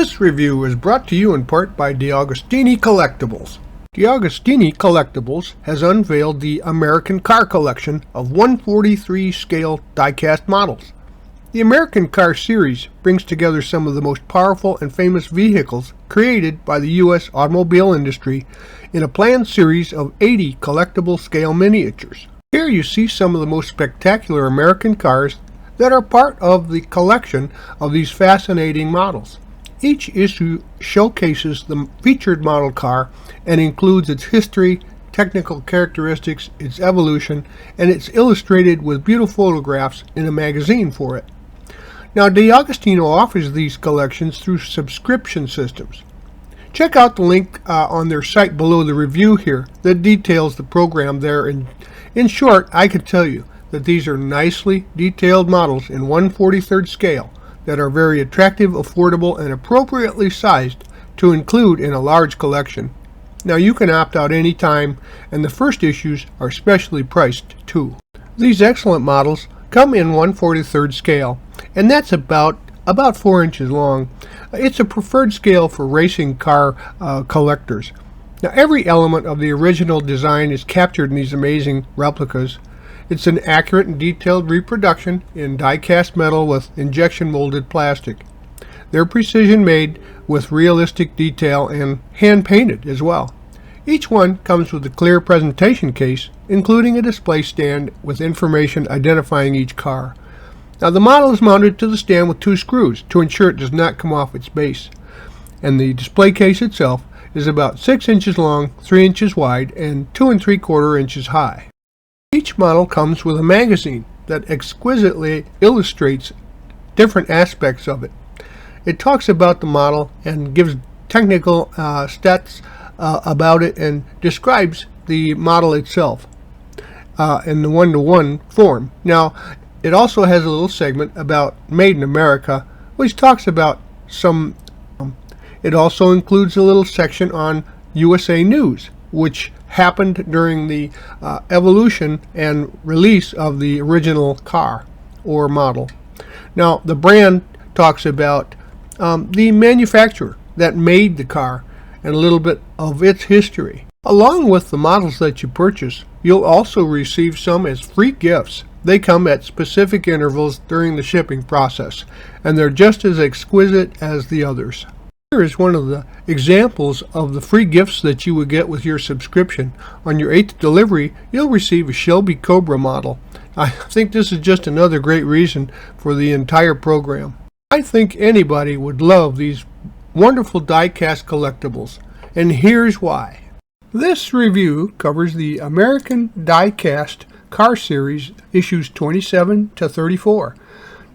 This review is brought to you in part by Agostini Collectibles. Agostini Collectibles has unveiled the American Car Collection of 143 scale die-cast models. The American Car series brings together some of the most powerful and famous vehicles created by the U.S. automobile industry in a planned series of 80 collectible scale miniatures. Here you see some of the most spectacular American cars that are part of the collection of these fascinating models. Each issue showcases the featured model car and includes its history, technical characteristics, its evolution, and it's illustrated with beautiful photographs in a magazine for it. Now, Agostino offers these collections through subscription systems. Check out the link on their site below the review here that details the program there. In short, I can tell you that these are nicely detailed models in 1/43 scale that are very attractive, affordable, and appropriately sized to include in a large collection. Now, you can opt out anytime, and the first issues are specially priced too. These excellent models come in 1/43 scale, and that's about 4 inches long. It's a preferred scale for racing car collectors. Now, every element of the original design is captured in these amazing replicas. It's an accurate and detailed reproduction in die-cast metal with injection molded plastic. They're precision made with realistic detail and hand-painted as well. Each one comes with a clear presentation case, including a display stand with information identifying each car. Now, the model is mounted to the stand with 2 screws to ensure it does not come off its base. And the display case itself is about 6 inches long, 3 inches wide, and 2 3/4 inches high. Each model comes with a magazine that exquisitely illustrates different aspects of it. It talks about the model and gives technical stats about it and describes the model itself in the one-to-one form. Now, it also has a little segment about Made in America, which talks about some. It also includes a little section on USA News, which happened during the evolution and release of the original car or model. Now, the brand talks about the manufacturer that made the car and a little bit of its history. Along with the models that you purchase, you'll also receive some as free gifts. They come at specific intervals during the shipping process, and they're just as exquisite as the others. Here is one of the examples of the free gifts that you would get with your subscription. On your 8th delivery, you'll receive a Shelby Cobra model. I think this is just another great reason for the entire program. I think anybody would love these wonderful die-cast collectibles, and here's why. This review covers the American Die-Cast Car Series issues 27 to 34.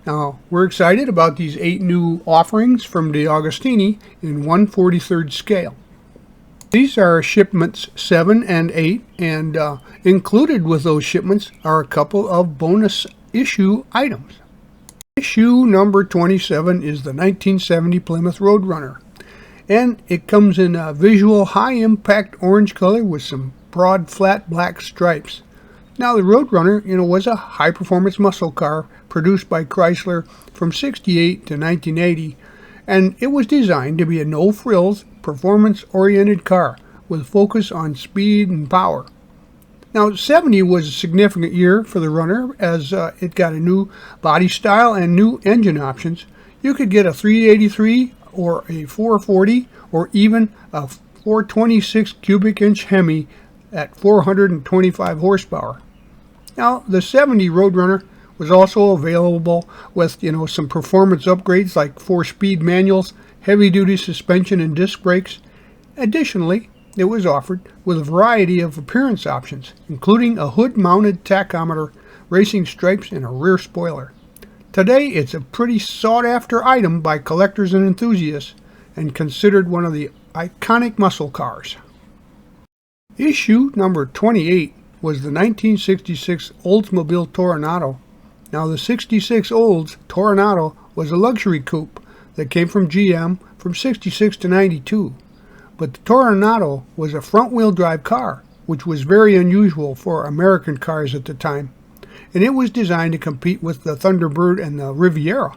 Now, we're excited about these 8 new offerings from Agostini in 1/43 scale. These are shipments 7 and 8, and included with those shipments are a couple of bonus issue items. Issue number 27 is the 1970 Plymouth Roadrunner, and it comes in a visual high-impact orange color with some broad, flat black stripes. Now, the Roadrunner, was a high-performance muscle car produced by Chrysler from 1968 to 1980, and it was designed to be a no-frills, performance-oriented car with focus on speed and power. Now, 70 was a significant year for the Runner as it got a new body style and new engine options. You could get a 383 or a 440 or even a 426 cubic inch Hemi at 425 horsepower. Now, the 70 Roadrunner was also available with, some performance upgrades like 4-speed manuals, heavy-duty suspension and disc brakes. Additionally, it was offered with a variety of appearance options, including a hood-mounted tachometer, racing stripes, and a rear spoiler. Today, it's a pretty sought-after item by collectors and enthusiasts, and considered one of the iconic muscle cars. Issue number 28 was the 1966 Oldsmobile Toronado. Now, the 66 Olds Toronado was a luxury coupe that came from GM from 66 to 92. But the Toronado was a front-wheel drive car, which was very unusual for American cars at the time. And it was designed to compete with the Thunderbird and the Riviera.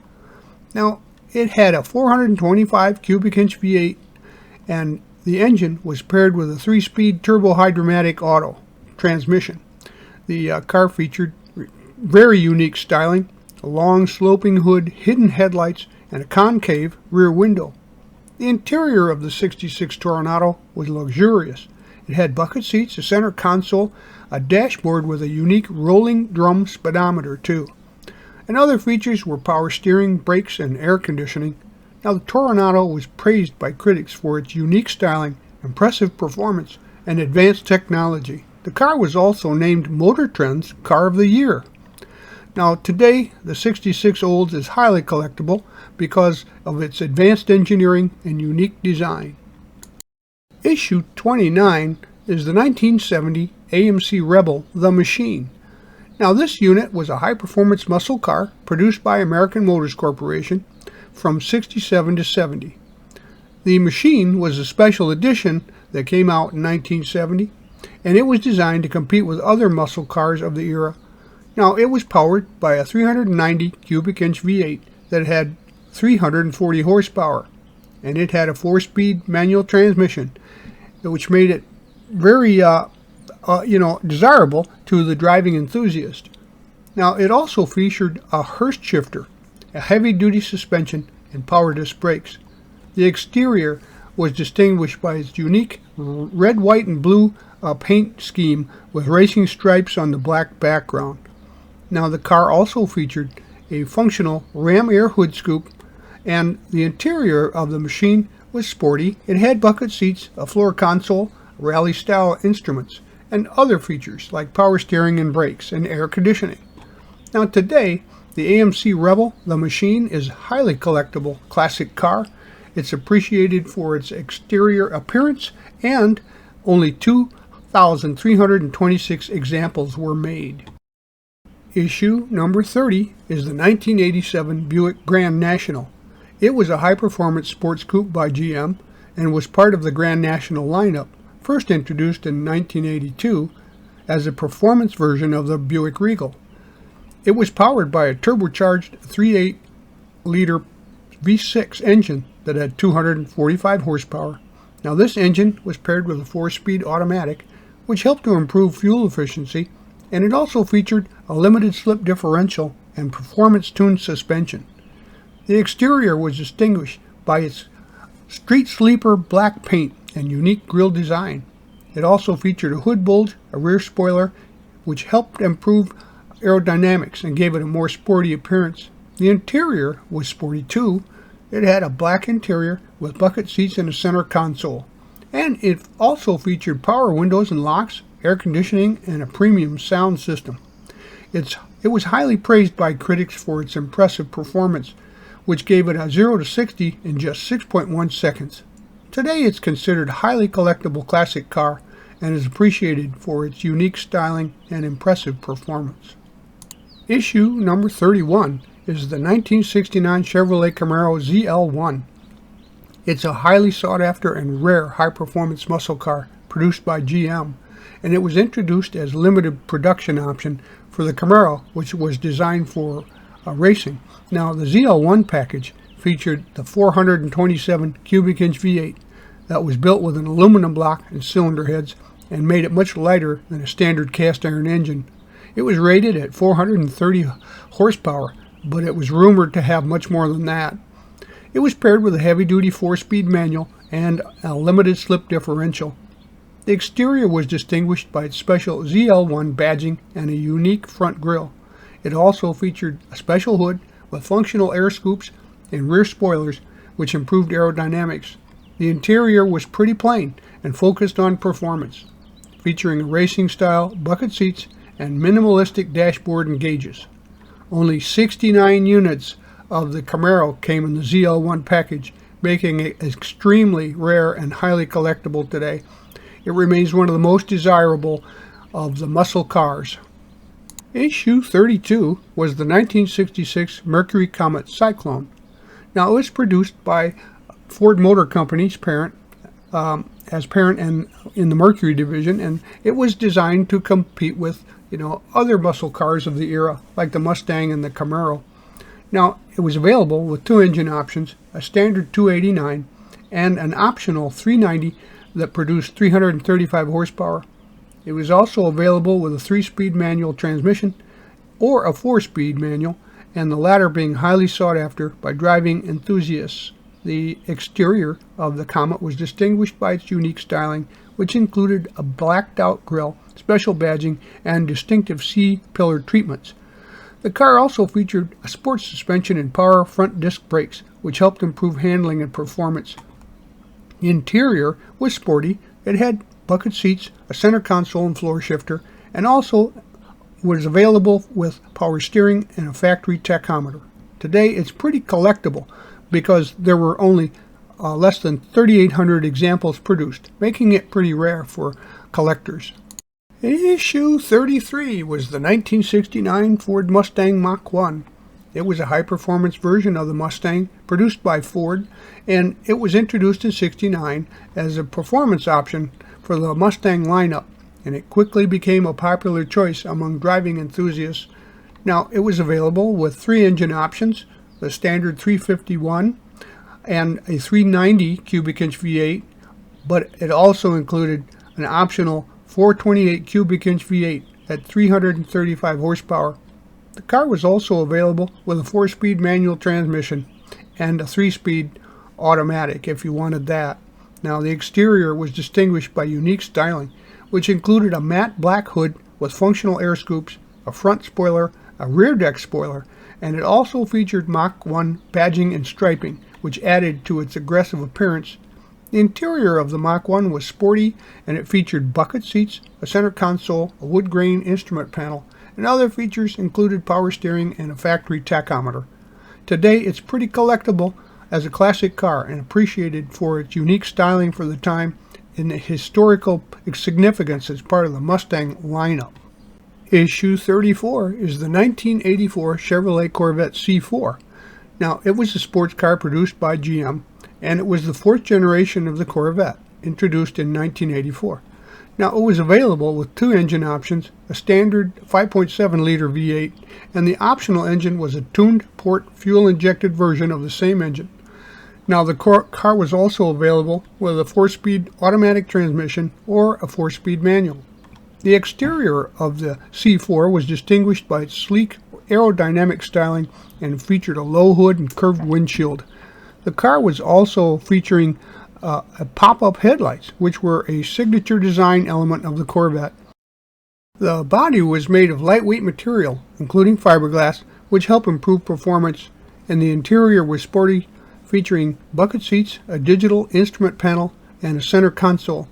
Now, It had a 425 cubic inch V8, and the engine was paired with a 3-speed turbo-hydromatic auto transmission. The car featured very unique styling, a long sloping hood, hidden headlights, and a concave rear window. The interior of the 66 Toronado was luxurious. It had bucket seats, a center console, a dashboard with a unique rolling drum speedometer too. And other features were power steering, brakes, and air conditioning. Now, the Toronado was praised by critics for its unique styling, impressive performance, and advanced technology. The car was also named Motor Trend's Car of the Year. Now, today, the 66 Olds is highly collectible because of its advanced engineering and unique design. Issue 29 is the 1970 AMC Rebel The Machine. Now, this unit was a high-performance muscle car produced by American Motors Corporation from 67 to 70. The Machine was a special edition that came out in 1970, and it was designed to compete with other muscle cars of the era. Now, it was powered by a 390 cubic inch V8 that had 340 horsepower, and it had a 4-speed manual transmission, which made it very desirable to the driving enthusiast. Now, it also featured a Hurst shifter, a heavy-duty suspension, and power disc brakes. The exterior was distinguished by its unique red, white, and blue paint scheme with racing stripes on the black background. Now, the car also featured a functional ram air hood scoop, and the interior of the Machine was sporty. It had bucket seats, a floor console, rally-style instruments, and other features like power steering and brakes and air conditioning. Now, today, the AMC Rebel The Machine is a highly collectible classic car. It's appreciated for its exterior appearance, and only 2,326 examples were made. Issue number 30 is the 1987 Buick Grand National. It was a high-performance sports coupe by GM and was part of the Grand National lineup, first introduced in 1982 as a performance version of the Buick Regal. It was powered by a turbocharged 3.8-liter V6 engine that had 245 horsepower. Now, this engine was paired with a 4-speed automatic, which helped to improve fuel efficiency, and it also featured a limited slip differential and performance-tuned suspension. The exterior was distinguished by its street sleeper black paint and unique grille design. It also featured a hood bulge, a rear spoiler, which helped improve aerodynamics and gave it a more sporty appearance. The interior was sporty too. It had a black interior with bucket seats and a center console. And it also featured power windows and locks, air conditioning, and a premium sound system. It was highly praised by critics for its impressive performance, which gave it a 0 to 60 in just 6.1 seconds. Today, it's considered a highly collectible classic car and is appreciated for its unique styling and impressive performance. Issue number 31 is the 1969 Chevrolet Camaro ZL1. It's a highly sought-after and rare high-performance muscle car produced by GM, and it was introduced as limited production option for the Camaro, which was designed for racing. Now, the ZL1 package featured the 427 cubic inch V8 that was built with an aluminum block and cylinder heads and made it much lighter than a standard cast iron engine. It was rated at 430 horsepower, but it was rumored to have much more than that. It was paired with a heavy-duty 4-speed manual and a limited slip differential. The exterior was distinguished by its special ZL1 badging and a unique front grille. It also featured a special hood with functional air scoops and rear spoilers, which improved aerodynamics. The interior was pretty plain and focused on performance, featuring racing-style bucket seats and minimalistic dashboard and gauges. Only 69 units of the Camaro came in the ZL1 package, making it extremely rare and highly collectible today. It remains one of the most desirable of the muscle cars. Issue 32 was the 1966 Mercury Comet Cyclone. Now, it was produced by Ford Motor Company's parent, as parent and in the Mercury division, and it was designed to compete with other muscle cars of the era, like the Mustang and the Camaro. Now, it was available with two engine options, a standard 289 and an optional 390 that produced 335 horsepower. It was also available with a 3-speed manual transmission or a 4-speed manual, and the latter being highly sought after by driving enthusiasts. The exterior of the Comet was distinguished by its unique styling, which included a blacked-out grille, special badging, and distinctive C-pillar treatments. The car also featured a sports suspension and power front disc brakes, which helped improve handling and performance. The interior was sporty. It had bucket seats, a center console and floor shifter, and also was available with power steering and a factory tachometer. Today it's pretty collectible because there were only less than 3,800 examples produced, making it pretty rare for collectors. Issue 33 was the 1969 Ford Mustang Mach 1. It was a high-performance version of the Mustang produced by Ford, and it was introduced in '69 as a performance option for the Mustang lineup, and it quickly became a popular choice among driving enthusiasts. Now, it was available with three engine options, the standard 351 and a 390 cubic inch V8, but it also included an optional 428 cubic inch V8 at 335 horsepower. The car was also available with a 4-speed manual transmission and a 3-speed automatic if you wanted that. Now, the exterior was distinguished by unique styling, which included a matte black hood with functional air scoops, a front spoiler, a rear deck spoiler, and it also featured Mach 1 badging and striping, which added to its aggressive appearance. The interior of the Mach 1 was sporty, and it featured bucket seats, a center console, a wood grain instrument panel, and other features included power steering and a factory tachometer. Today it's pretty collectible as a classic car and appreciated for its unique styling for the time and the historical significance as part of the Mustang lineup. Issue 34 is the 1984 Chevrolet Corvette C4. Now, it was a sports car produced by GM, and it was the fourth generation of the Corvette, introduced in 1984. Now, it was available with two engine options, a standard 5.7-liter V8, and the optional engine was a tuned port fuel-injected version of the same engine. Now, the car was also available with a 4-speed automatic transmission or a 4-speed manual. The exterior of the C4 was distinguished by its sleek aerodynamic styling and featured a low hood and curved windshield. The car was also featuring pop-up headlights, which were a signature design element of the Corvette. The body was made of lightweight material, including fiberglass, which helped improve performance, and the interior was sporty, featuring bucket seats, a digital instrument panel, and a center console.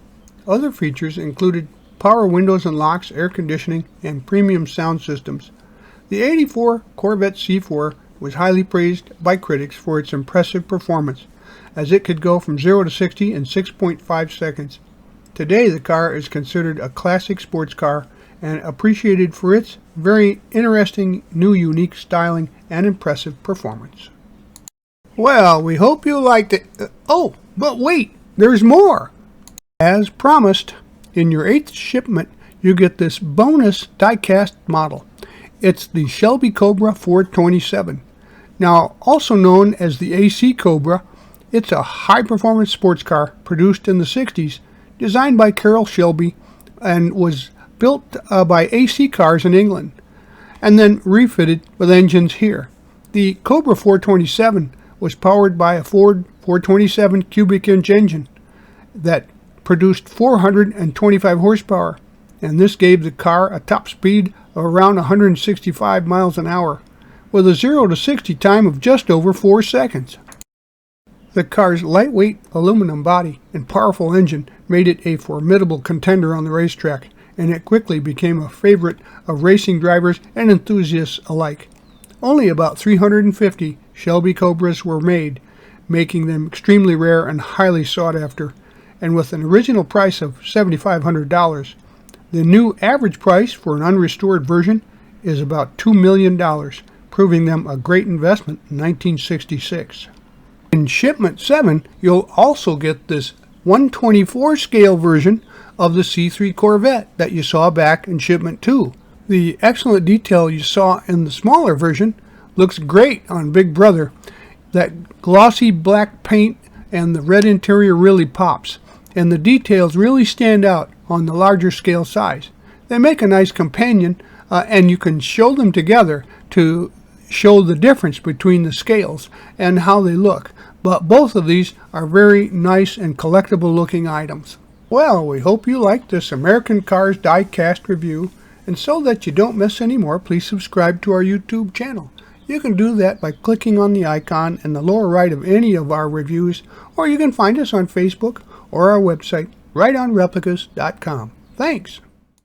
Other features included power windows and locks, air conditioning, and premium sound systems. The '84 Corvette C4 was highly praised by critics for its impressive performance, as it could go from 0 to 60 in 6.5 seconds. Today, the car is considered a classic sports car and appreciated for its very interesting, new, unique styling and impressive performance. Well, we hope you liked it. Oh, but wait, there's more! As promised, in your 8th shipment, you get this bonus die-cast model. It's the Shelby Cobra 427. Now, also known as the AC Cobra, it's a high-performance sports car produced in the 60s, designed by Carroll Shelby, and was built by AC Cars in England, and then refitted with engines here. The Cobra 427 was powered by a Ford 427 cubic inch engine that produced 425 horsepower, and this gave the car a top speed of around 165 miles an hour, with a 0 to 60 time of just over 4 seconds. The car's lightweight aluminum body and powerful engine made it a formidable contender on the racetrack, and it quickly became a favorite of racing drivers and enthusiasts alike. Only about 350 Shelby Cobras were made, making them extremely rare and highly sought after, and with an original price of $7,500. The new average price for an unrestored version is about $2 million, proving them a great investment in 1966. In shipment 7, you'll also get this 1/24 scale version of the C3 Corvette that you saw back in shipment 2. The excellent detail you saw in the smaller version Looks great on Big Brother. That glossy black paint and the red interior really pops, and the details really stand out on the larger scale size. They make a nice companion, and you can show them together to show the difference between the scales and how they look. But both of these are very nice and collectible looking items. Well, we hope you liked this American Cars die-cast review, and so that you don't miss any more, please subscribe to our YouTube channel. You can do that by clicking on the icon in the lower right of any of our reviews, or you can find us on Facebook or our website, rightonreplicas.com. Thanks!